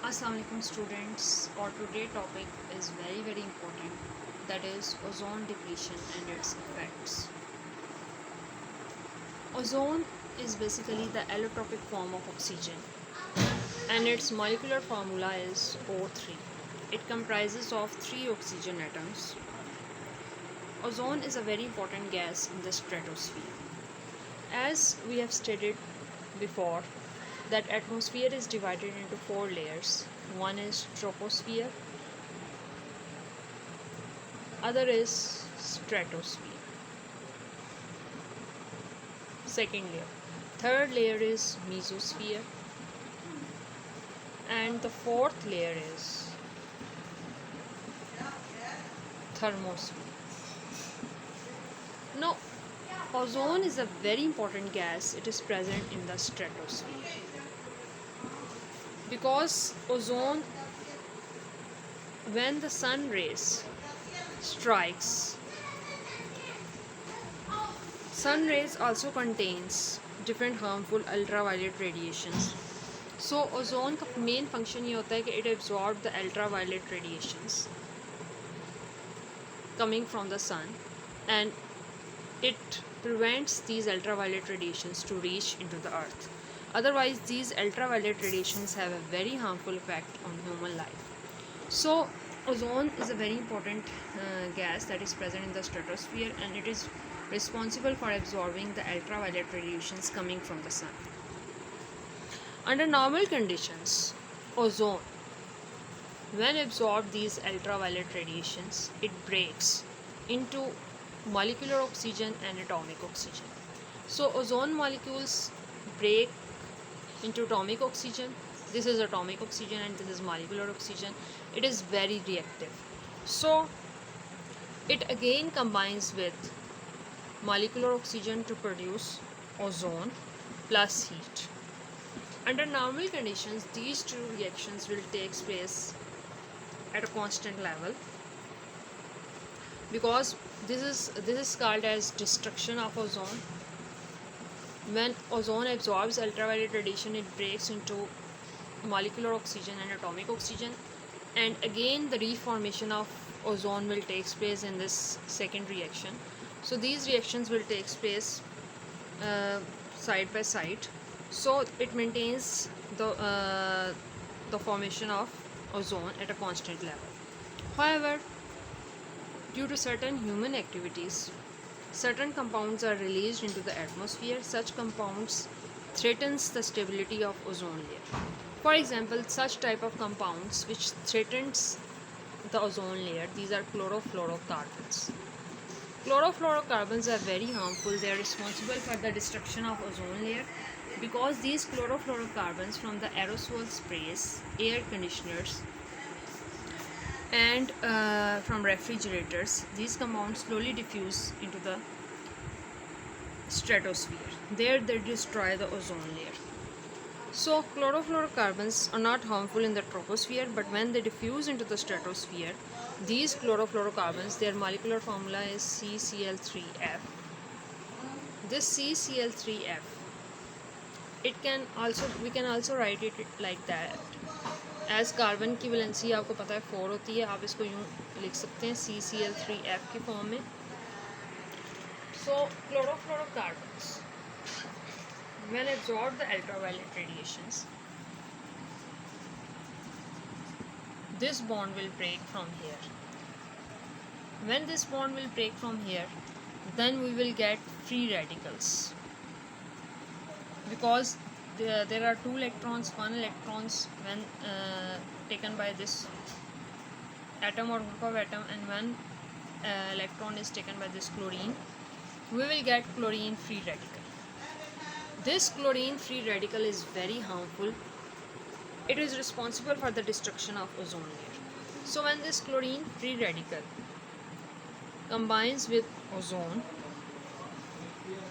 Assalamualaikum students. Our today topic is very important, that is ozone depletion and its effects. Ozone is basically the allotropic form of oxygen and its molecular formula is O3. It comprises of 3 oxygen atoms. Ozone is a very important gas in the stratosphere. As we have stated before, that atmosphere is divided into 4 layers. One is troposphere, other is stratosphere, second layer, third layer is mesosphere, and the fourth layer is thermosphere. Now, ozone is a very important gas. It is present in the stratosphere because ozone, when the sun rays strikes, sun rays also contains different harmful ultraviolet radiations. So ozone का main function ये होता है कि it absorb the ultraviolet radiations coming from the sun and it prevents these ultraviolet radiations to reach into the earth. Otherwise, these ultraviolet radiations have a very harmful effect on human life. So, ozone is a very important gas that is present in the stratosphere and it is responsible for absorbing the ultraviolet radiations coming from the sun. Under normal conditions, ozone, when absorbed these ultraviolet radiations, it breaks into molecular oxygen and atomic oxygen. So ozone molecules break into atomic oxygen. This is atomic oxygen and this is molecular oxygen. It is very reactive. So it again combines with molecular oxygen to produce ozone plus heat. Under normal conditions, these two reactions will take place at a constant level because this is called as destruction of ozone. When ozone absorbs ultraviolet radiation, it breaks into molecular oxygen and atomic oxygen, and again the reformation of ozone will take place in this second reaction. So these reactions will take place side by side, so it maintains the formation of ozone at a constant level. However, due to certain human activities, certain compounds are released into the atmosphere. Such compounds threatens the stability of ozone layer. For example, such type of compounds which threatens the ozone layer, these are chlorofluorocarbons. Chlorofluorocarbons are very harmful. They are responsible for the destruction of ozone layer because these chlorofluorocarbons from the aerosol sprays, air conditioners, and from refrigerators, these compounds slowly diffuse into the stratosphere. There they destroy the ozone layer. So chlorofluorocarbons are not harmful in the troposphere, but when they diffuse into the stratosphere, these chlorofluorocarbons, their molecular formula is CCl3F. This CCl3F, we can also write it like that. As carbon की valency आपको पता है 4 होती है, आप इसको यूँ लिख सकते हैं CCl3F के फॉर्म में. सो chlorofluorocarbons when absorb the ultraviolet radiations, this bond will break from here. When this bond will break from here, then we will get free radicals because there are 2 electrons, 1 electrons when taken by this atom or group of atom, and 1 electron is taken by this chlorine. We will get chlorine free radical. This chlorine free radical is very harmful. It is responsible for the destruction of ozone layer. So when this chlorine free radical combines with ozone,